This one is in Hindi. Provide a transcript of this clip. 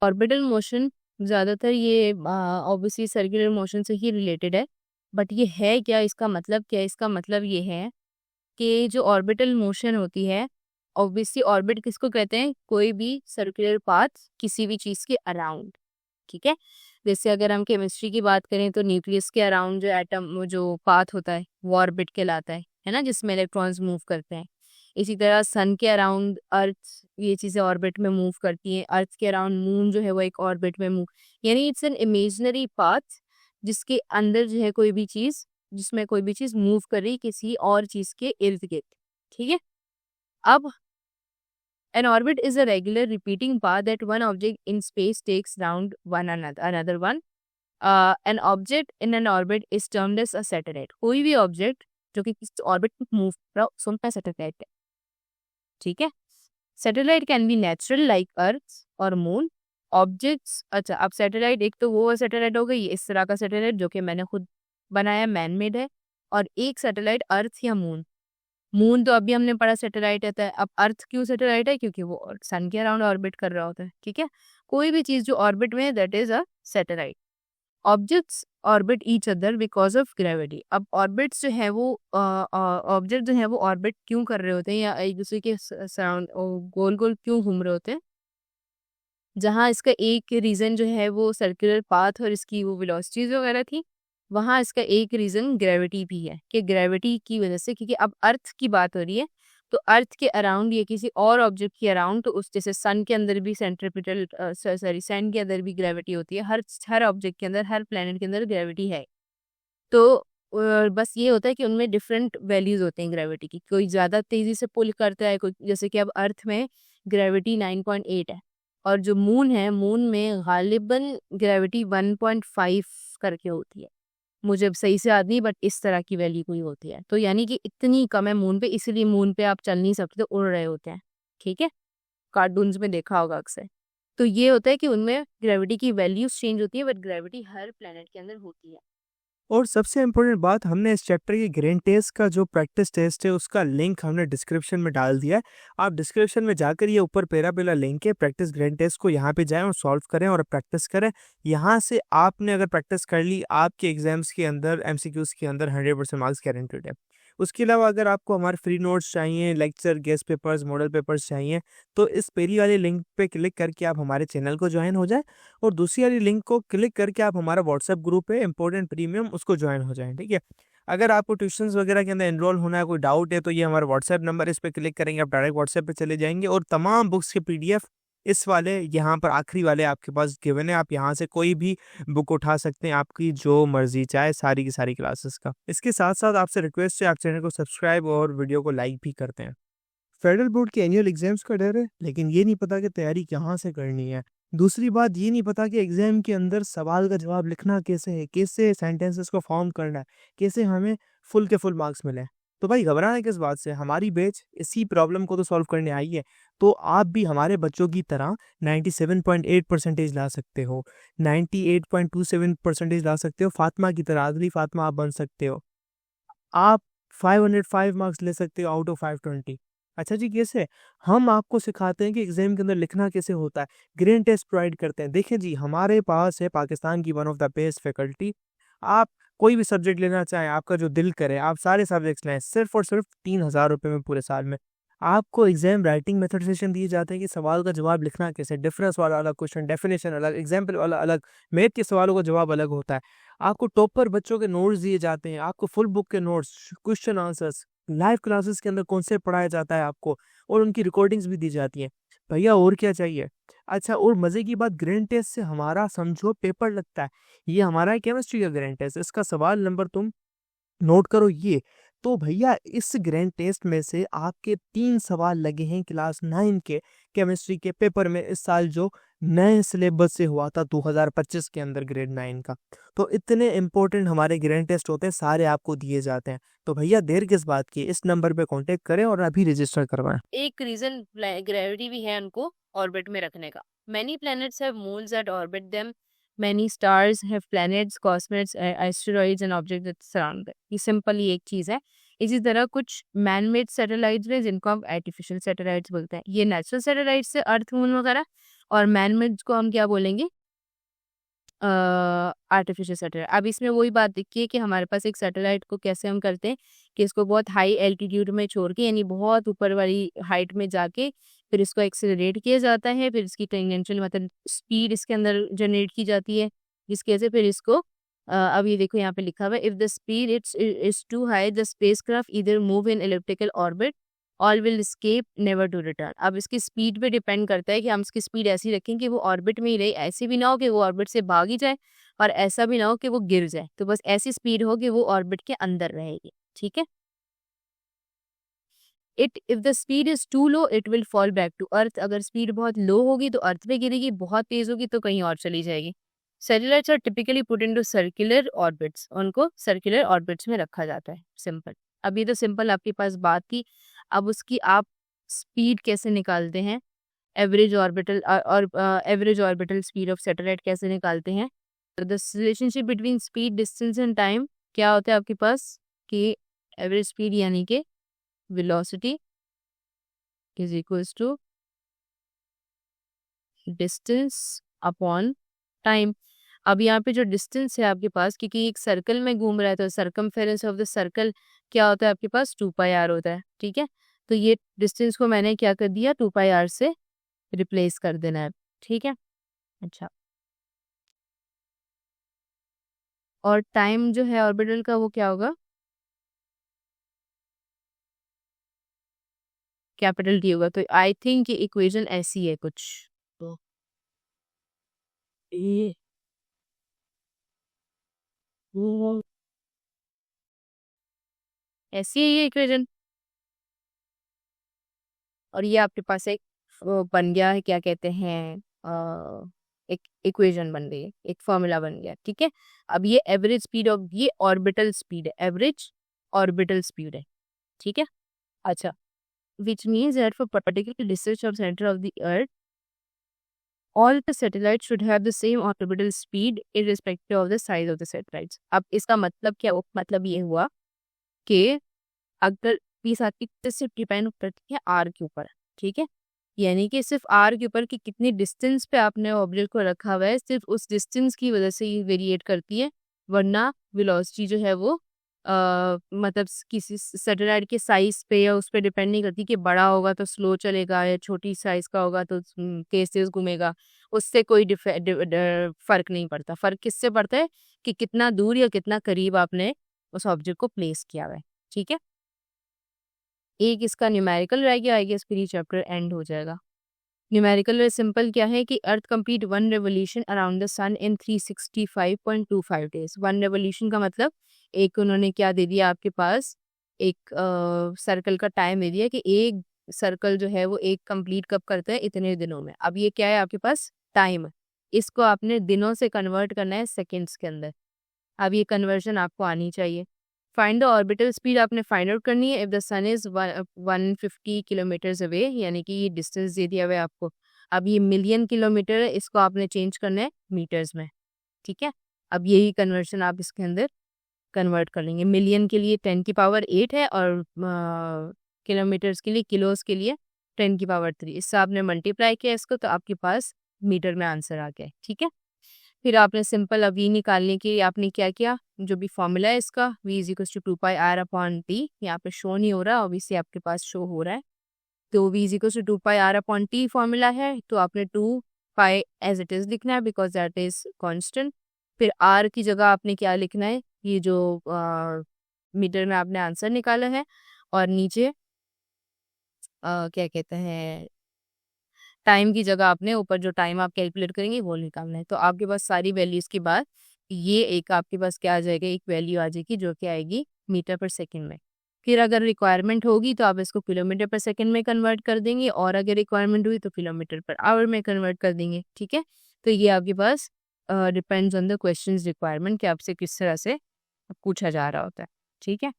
ऑर्बिटल मोशन ज़्यादातर ये ऑब्वियसली सर्कुलर मोशन से ही रिलेटेड है, बट ये है क्या, इसका मतलब क्या है? इसका मतलब ये है कि जो ऑर्बिटल मोशन होती है, ऑब्वियसली ऑर्बिट किसको कहते हैं? कोई भी सर्कुलर पाथ किसी भी चीज़ के अराउंड, ठीक है? जैसे अगर हम केमिस्ट्री की बात करें तो न्यूक्लियस के अराउंड जो एटम वो जो पाथ होता है वो ऑर्बिट कहलाता है ना? जिसमें इलेक्ट्रॉन्स मूव करते हैं। इसी तरह सन के अराउंड अर्थ ये चीज़ें ऑर्बिट में मूव करती हैं। अर्थ के अराउंड मून जो है वो एक ऑर्बिट में मूव, यानी इट्स एन इमेजिनरी पाथ जिसके अंदर जो है कोई भी चीज़, जिसमें कोई भी चीज़ मूव कर रही किसी और चीज़ के इर्द-गिर्द, ठीक है? अब an orbit is a regular repeating path that one object in space takes round one another one. An object in an orbit is termed as a satellite. कोई भी ऑब्जेक्ट जो कि किसी ऑर्बिट में मूव कर रहा है उसको हम सैटेलाइट है, ठीक है? Satellite can be natural like earth और मून ऑब्जेक्ट्स। अच्छा, अब सैटेलाइट एक तो वो सैटेलाइट हो गई इस तरह का सैटेलाइट जो कि मैंने खुद बनाया, मैन मेड है, और एक सैटेलाइट अर्थ या मून। मून तो अभी हमने पढ़ा सैटेलाइट रहता है। अब अर्थ क्यों सैटेलाइट है? क्योंकि वो सन के अराउंड ऑर्बिट कर रहा होता है, ठीक है? कोई भी चीज जो ऑर्बिट में है that is a satellite. Objects orbit each other because of gravity. अब ऑर्बिट्स जो है वो ऑब्जेक्ट जो है वो ऑर्बिट क्यों कर रहे होते हैं या एक दूसरे के सराउंड गोल गोल क्यों घूम रहे होते हैं? जहाँ इसका एक रीज़न जो है वो सर्कुलर पाथ और इसकी वो वेलोसिटीज़ वगैरह थी, वहाँ इसका एक रीज़न ग्रेविटी भी है कि ग्रेविटी की वजह से, क्योंकि अब अर्थ की बात हो रही है, तो अर्थ के अराउंड या किसी और ऑब्जेक्ट के अराउंड, तो उस जैसे सन के अंदर भी सेंट्रीपिटल सॉरी सन के अंदर भी ग्रेविटी होती है, हर ऑब्जेक्ट के अंदर, हर प्लेनेट के अंदर ग्रेविटी है। तो बस ये होता है कि उनमें डिफरेंट वैल्यूज़ होते हैं ग्रेविटी की, कोई ज़्यादा तेज़ी से पुल करता है, कोई जैसे कि अब अर्थ में ग्रेविटी 9.8 है और जो मून है, मून में गालिबन ग्रेविटी 1.5 करके होती है। मुझे अब सही से याद नहीं, बट इस तरह की वैल्यू कोई होती है। तो यानी कि इतनी कम है मून पे, इसीलिए मून पे आप चल नहीं सकते, उड़ रहे होते हैं, ठीक है? कार्टून्स में देखा होगा अक्सर। तो ये होता है कि उनमें ग्रेविटी की वैल्यूज़ चेंज होती है, बट ग्रेविटी हर प्लैनेट के अंदर होती है। और सबसे इम्पोर्टेंट बात, हमने इस चैप्टर के ग्रेन टेस्ट का जो प्रैक्टिस टेस्ट है उसका लिंक हमने डिस्क्रिप्शन में डाल दिया है। आप डिस्क्रिप्शन में जाकर ये ऊपर पहला लिंक है प्रैक्टिस ग्रेन टेस्ट को, यहाँ पे जाएं और सॉल्व करें और प्रैक्टिस करें। यहाँ से आपने अगर प्रैक्टिस कर ली, आपके एग्जाम्स के अंदर एमसीक्यूज के अंदर 100% मार्क्स गारंटेड है। उसके अलावा अगर आपको हमारे फ्री नोट्स चाहिए, lecture, guest papers, model papers चाहिए, तो इस पहली वाले लिंक पे क्लिक करके आप हमारे चैनल को ज्वाइन हो जाएं और दूसरी वाली लिंक को क्लिक करके आप हमारा व्हाट्सएप ग्रुप है इम्पोर्टेंट प्रीमियम, उसको ज्वाइन हो जाएं, ठीक है? अगर आपको ट्यूशंस वगैरह के अंदर एनरोल होना है, कोई डाउट है, तो ये हमारा व्हाट्सएप नंबर, इस पर क्लिक करेंगे आप डायरेक्ट व्हाट्सएप पे चले जाएंगे और तमाम बुक्स के पीडीएफ इस वाले यहाँ पर आखिरी वाले आपके पास गिवन है। आप यहाँ से कोई भी बुक उठा सकते हैं, आपकी जो मर्जी चाहे, सारी की सारी क्लासेस का। इसके साथ साथ आपसे रिक्वेस्ट है, आप चैनल को सब्सक्राइब और वीडियो को लाइक भी करते हैं। फेडरल बोर्ड के एनुअल एग्जाम्स का डर है, लेकिन ये नहीं पता कि तैयारी कहाँ से करनी है। दूसरी बात, ये नहीं पता कि एग्जाम के अंदर सवाल का जवाब लिखना कैसे है, कैसे सेंटेंसेस को फॉर्म करना है, कैसे हमें फुल के फुल मार्क्स मिले। तो भाई घबराना किस बात से, हमारी बैच इसी प्रॉब्लम को तो सॉल्व करने आई है। तो आप भी हमारे बच्चों की तरह 97.8 परसेंटेज ला सकते हो, 98.27 परसेंटेज ला सकते हो, फातिमा की तरह, अगली फातिमा आप बन सकते हो। आप 505 मार्क्स ले सकते हो आउट ऑफ 520। अच्छा जी, कैसे? हम आपको सिखाते हैं कि एग्जाम के अंदर लिखना कैसे होता है, ग्रेन टेस्ट प्रोवाइड करते हैं। देखिए जी, हमारे पास है पाकिस्तान की one of the best faculty. आप कोई भी सब्जेक्ट लेना चाहें, आपका जो दिल करे, आप सारे सब्जेक्ट्स लें, सिर्फ और सिर्फ 3,000 रुपये में पूरे साल में। आपको एग्जाम राइटिंग मेथड सेशन दिए जाते हैं कि सवाल का जवाब लिखना कैसे, डिफरेंस वाला अलग क्वेश्चन, डेफिनेशन अलग, एग्जाम्पल वाला अलग, मैथ के सवालों का जवाब अलग होता है। आपको टॉपर बच्चों के नोट्स दिए जाते हैं, आपको फुल बुक के notes, question answers, live classes के अंदर कॉन्सेप्ट पढ़ाया जाता है आपको, और उनकी रिकॉर्डिंग्स भी दी जाती हैं। भैया और क्या चाहिए? अच्छा, और मज़े की बात, ग्रैंड टेस्ट से हमारा समझो पेपर लगता है। ये हमारा है केमिस्ट्री का ग्रैंड टेस्ट, इसका सवाल नंबर तुम नोट करो ये। तो भैया इस ग्रैंड टेस्ट में से आपके 3 सवाल लगे हैं क्लास 9 के केमिस्ट्री के पेपर में इस साल, जो नए सिलेबस से हुआ था 2025 के अंदर ग्रेड 9 का। तो इतने इंपॉर्टेंट हमारे ग्रैंड टेस्ट होते हैं, सारे आपको दिए जाते हैं। तो भैया देर किस बात की, इस नंबर पे कांटेक्ट करें और अभी रजिस्टर करवाएं। एक रीजन ग्रेविटी भी है उनको ऑर्बिट में रखने का। Many planets have moons that orbit them, many stars have planets, comets, asteroids and objects that surround them. ये सिंपल ही एक चीज है। इसी तरह कुछ मैन मेड सैटेलाइट्स हैं जिनको हम आर्टिफिशियल सैटेलाइट्स बोलते हैं। ये नेचुरल सैटेलाइट्स से अर्थ, मून वगैरह, और मैन मेड को हम क्या बोलेंगे, आर्टिफिशियल सैटेलाइट। अब इसमें वही बात देखिए कि हमारे पास एक सैटेलाइट को कैसे हम करते हैं कि इसको बहुत हाई एल्टीट्यूड में छोड़ के, यानी बहुत ऊपर वाली हाइट में जाके फिर इसको एक्सेलरेट किया जाता है, फिर इसकी टेंजेंशियल मतलब स्पीड इसके अंदर जनरेट की जाती है, जिसकी वजह से फिर इसको अब ये देखो यहाँ पे लिखा हुआ है, if the speed it's is too high the spacecraft either move in elliptical orbit all will escape never to return. अब इसकी स्पीड पे डिपेंड करता है कि हम इसकी स्पीड ऐसी रखें कि वो ऑर्बिट में ही रहे, ऐसी भी ना हो कि वो ऑर्बिट से भाग ही जाए और ऐसा भी ना हो कि वो गिर जाए, तो बस ऐसी स्पीड हो कि वो ऑर्बिट के अंदर रहेगी। ठीक है, if the speed is too low it will fall back to earth. अगर स्पीड बहुत लो होगी तो अर्थ पे गिरेगी, बहुत तेज होगी तो कहीं और चली जाएगी। Satellites are typically put into circular orbits, उनको सर्कुलर ऑर्बिट्स में रखा जाता है। सिंपल, अभी तो सिंपल आपके पास बात की, अब उसकी आप स्पीड कैसे निकालते हैं, एवरेज ऑर्बिटल और average orbital speed of satellite कैसे निकालते हैं। The relationship between speed distance and time क्या होता है आपके पास कि एवरेज स्पीड यानी कि velocity is equals to distance upon time. अब यहाँ पे जो डिस्टेंस है आपके पास, क्योंकि एक सर्कल में घूम रहा है तो सर्कमफेरेंस ऑफ द सर्कल क्या होता है आपके पास, 2πr होता है। ठीक है, तो ये डिस्टेंस को मैंने क्या कर दिया, 2πr से रिप्लेस कर देना है। ठीक है, अच्छा, और टाइम जो है ऑर्बिटल का वो क्या होगा, कैपिटल टी होगा। तो आई थिंक ये इक्वेशन ऐसी है कुछ, तो ये ऐसी है ये इक्वेशन, और ये आपके पास एक वो बन गया है, क्या कहते हैं, एक इक्वेशन बन गई है, एक फॉर्मूला बन गया। ठीक है, अब ये एवरेज स्पीड ऑफ, ये ऑर्बिटल स्पीड है, एवरेज ऑर्बिटल स्पीड है। ठीक है, अच्छा, which means that for particular distance of centre of the earth all the satellites should have the same orbital speed irrespective of the size of the satellites। अब इसका मतलब क्या हुआ, मतलब ये हुआ कि अगर पीस आपकी सिर्फ डिपेंड करती है आर के ऊपर। ठीक है, यानी कि सिर्फ आर के ऊपर कि कितनी डिस्टेंस पे आपने ऑब्जेक्ट को रखा हुआ है, सिर्फ उस डिस्टेंस की वजह से ये वेरिएट करती है, वरना वेलोसिटी जो है वो मतलब किसी सैटेलाइट के साइज पे या उस पर डिपेंड नहीं करती कि बड़ा होगा तो स्लो चलेगा या छोटी साइज का होगा तो तेज तेज घूमेगा, उससे कोई फर्क नहीं पड़ता। फर्क किससे पड़ता है कि कितना दूर या कितना करीब आपने उस ऑब्जेक्ट को प्लेस किया हुआ है। ठीक है, एक इसका न्यूमेरिकल रह गया, आई गेस फिर ये चैप्टर एंड हो जाएगा। न्यूमेरिकल में सिंपल क्या है कि earth complete 1 revolution around the sun in 365.25 days. 1 revolution का मतलब एक उन्होंने क्या दे दिया आपके पास, एक सर्कल का टाइम दे दिया कि एक सर्कल जो है वो एक कंप्लीट कब करता है, इतने दिनों में। अब ये क्या है आपके पास, टाइम, इसको आपने दिनों से कन्वर्ट करना है सेकेंड्स के अंदर। अब ये कन्वर्जन आपको आनी चाहिए। फाइंड द ऑर्बिटल स्पीड आपने फाइंड आउट करनी है if the sun is 150 kilometres away, यानी कि ये डिस्टेंस दे दिया हुआ है आपको। अब ये मिलियन किलोमीटर है, इसको आपने चेंज करना है मीटर्स में। ठीक है, अब यही कन्वर्शन आप इसके अंदर कन्वर्ट कर लेंगे। मिलियन के लिए 10⁸ है और किलोमीटर्स के लिए, किलोस के लिए 10⁻3। इससे आपने मल्टीप्लाई किया इसको तो आपके पास मीटर में आंसर आ गया। ठीक है, फिर आपने सिंपल अब v निकालने के लिए आपने क्या किया, जो भी फॉर्मूला है इसका v is equal to 2πr/t, यहाँ पे शो नहीं हो रहा, ऑब्वियसली आपके पास शो हो रहा है, तो v is equal to 2πr/t formula है, तो आपने 2π एज इट इज लिखना है बिकॉज दैट इज कांस्टेंट। फिर r की जगह आपने क्या लिखना है, ये जो मीटर में आपने आंसर निकाला है, और नीचे क्या कहते हैं, टाइम की जगह आपने ऊपर जो टाइम आप कैलकुलेट करेंगे वो निकालना है। तो आपके पास सारी वैल्यूज के बाद ये एक आपके पास क्या आ जाएगा, एक वैल्यू आ जाएगी जो कि आएगी मीटर पर सेकंड में। फिर अगर रिक्वायरमेंट होगी तो आप इसको किलोमीटर पर सेकंड में कन्वर्ट कर देंगे, और अगर रिक्वायरमेंट हुई तो किलोमीटर पर आवर में कन्वर्ट कर देंगे। ठीक है, तो ये आपके पास depends on the question requirement कि आपसे किस तरह से पूछा जा रहा होता है। ठीक है।